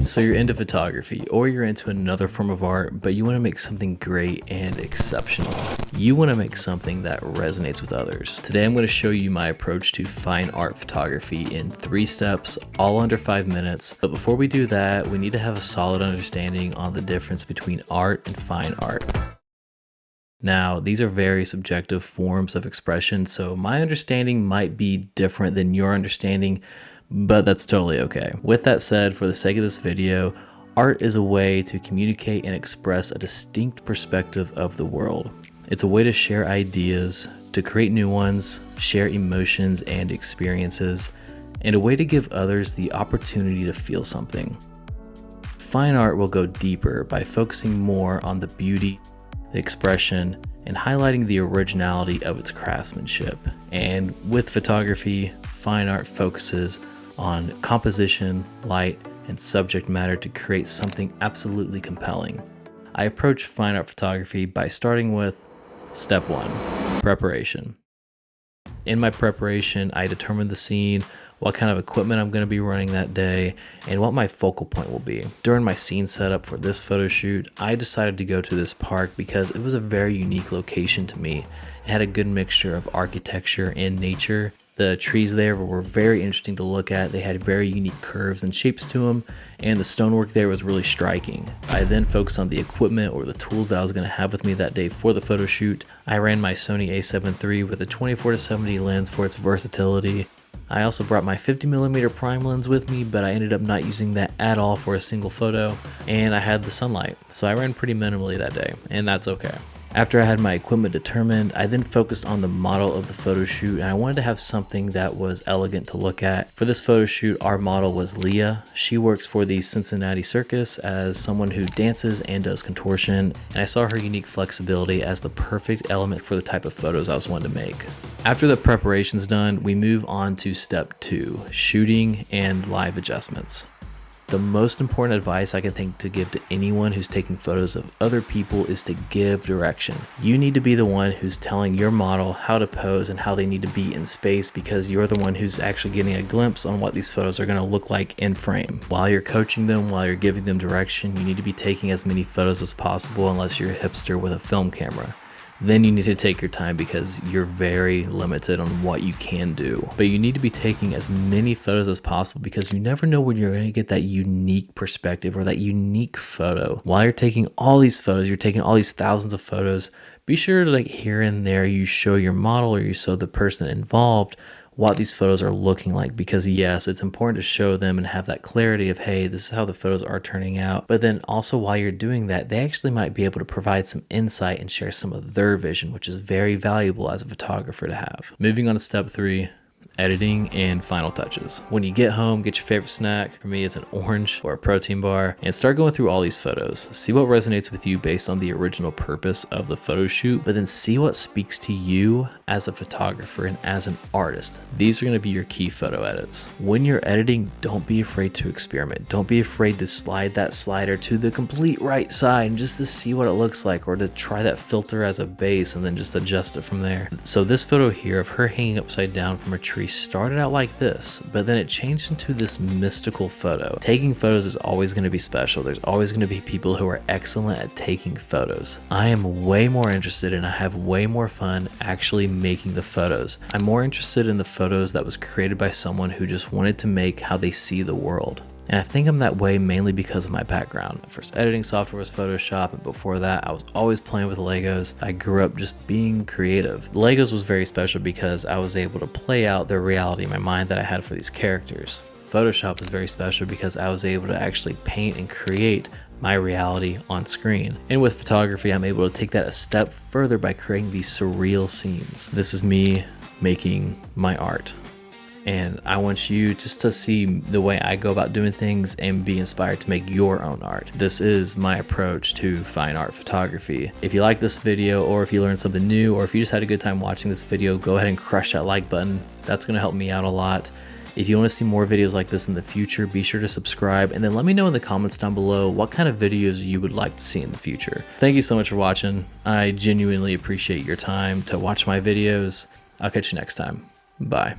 So you're into photography or you're into another form of art, but you want to make something great and exceptional. You want to make something that resonates with others. Today I'm going to show you my approach to fine art photography in 3 steps, all under 5 minutes. But before we do that, we need to have a solid understanding on the difference between art and fine art. Now, these are very subjective forms of expression, so my understanding might be different than your understanding, but that's totally okay. With that said, for the sake of this video, art is a way to communicate and express a distinct perspective of the world. It's a way to share ideas, to create new ones, share emotions and experiences, and a way to give others the opportunity to feel something. Fine art will go deeper by focusing more on the beauty, the expression, and highlighting the originality of its craftsmanship. And with photography, fine art focuses on composition, light, and subject matter to create something absolutely compelling. I approach fine art photography by starting with step 1, preparation. In my preparation, I determine the scene, what kind of equipment I'm going to be running that day, and what my focal point will be. During my scene setup for this photo shoot, I decided to go to this park because it was a very unique location to me. It had a good mixture of architecture and nature. The trees there were very interesting to look at. They had very unique curves and shapes to them, and the stonework there was really striking. I then focused on the equipment or the tools that I was going to have with me that day for the photo shoot. I ran my Sony a7 III with a 24-70 lens for its versatility. I also brought my 50mm prime lens with me, but I ended up not using that at all for a single photo, and I had the sunlight, so I ran pretty minimally that day, and that's okay. After I had my equipment determined, I then focused on the model of the photo shoot, and I wanted to have something that was elegant to look at. For this photo shoot, our model was Leah. She works for the Cincinnati Circus as someone who dances and does contortion, and I saw her unique flexibility as the perfect element for the type of photos I was wanting to make. After the preparation's done, we move on to step 2, shooting and live adjustments. The most important advice I can think to give to anyone who's taking photos of other people is to give direction. You need to be the one who's telling your model how to pose and how they need to be in space, because you're the one who's actually getting a glimpse on what these photos are going to look like in frame. While you're coaching them, while you're giving them direction, you need to be taking as many photos as possible unless you're a hipster with a film camera. Then you need to take your time because you're very limited on what you can do. But you need to be taking as many photos as possible because you never know when you're going to get that unique perspective or that unique photo. While you're taking all these photos, you're taking all these thousands of photos, be sure to, like, here and there you show your model or you show the person involved what these photos are looking like, because yes, it's important to show them and have that clarity of, hey, this is how the photos are turning out. But then also while you're doing that, they actually might be able to provide some insight and share some of their vision, which is very valuable as a photographer to have. Moving on to step 3, editing and final touches. When you get home, get your favorite snack. For me, it's an orange or a protein bar, and start going through all these photos. See what resonates with you based on the original purpose of the photo shoot, but then see what speaks to you as a photographer and as an artist. These are going to be your key photo edits. When you're editing, don't be afraid to experiment. Don't be afraid to slide that slider to the complete right side and just to see what it looks like, or to try that filter as a base and then just adjust it from there. So this photo here of her hanging upside down from a tree started out like this, but then it changed into this mystical photo. Taking photos is always going to be special. There's always going to be people who are excellent at taking photos. I am way more interested and I have way more fun actually making the photos. I'm more interested in the photos that was created by someone who just wanted to make how they see the world. And I think I'm that way mainly because of my background. My first editing software was Photoshop, and before that I was always playing with Legos. I grew up just being creative. Legos was very special because I was able to play out the reality in my mind that I had for these characters. Photoshop was very special because I was able to actually paint and create my reality on screen. And with photography, I'm able to take that a step further by creating these surreal scenes. This is me making my art. And I want you just to see the way I go about doing things and be inspired to make your own art. This is my approach to fine art photography. If you like this video, or if you learned something new, or if you just had a good time watching this video, go ahead and crush that like button. That's going to help me out a lot. If you want to see more videos like this in the future, be sure to subscribe, and then let me know in the comments down below what kind of videos you would like to see in the future. Thank you so much for watching. I genuinely appreciate your time to watch my videos. I'll catch you next time. Bye.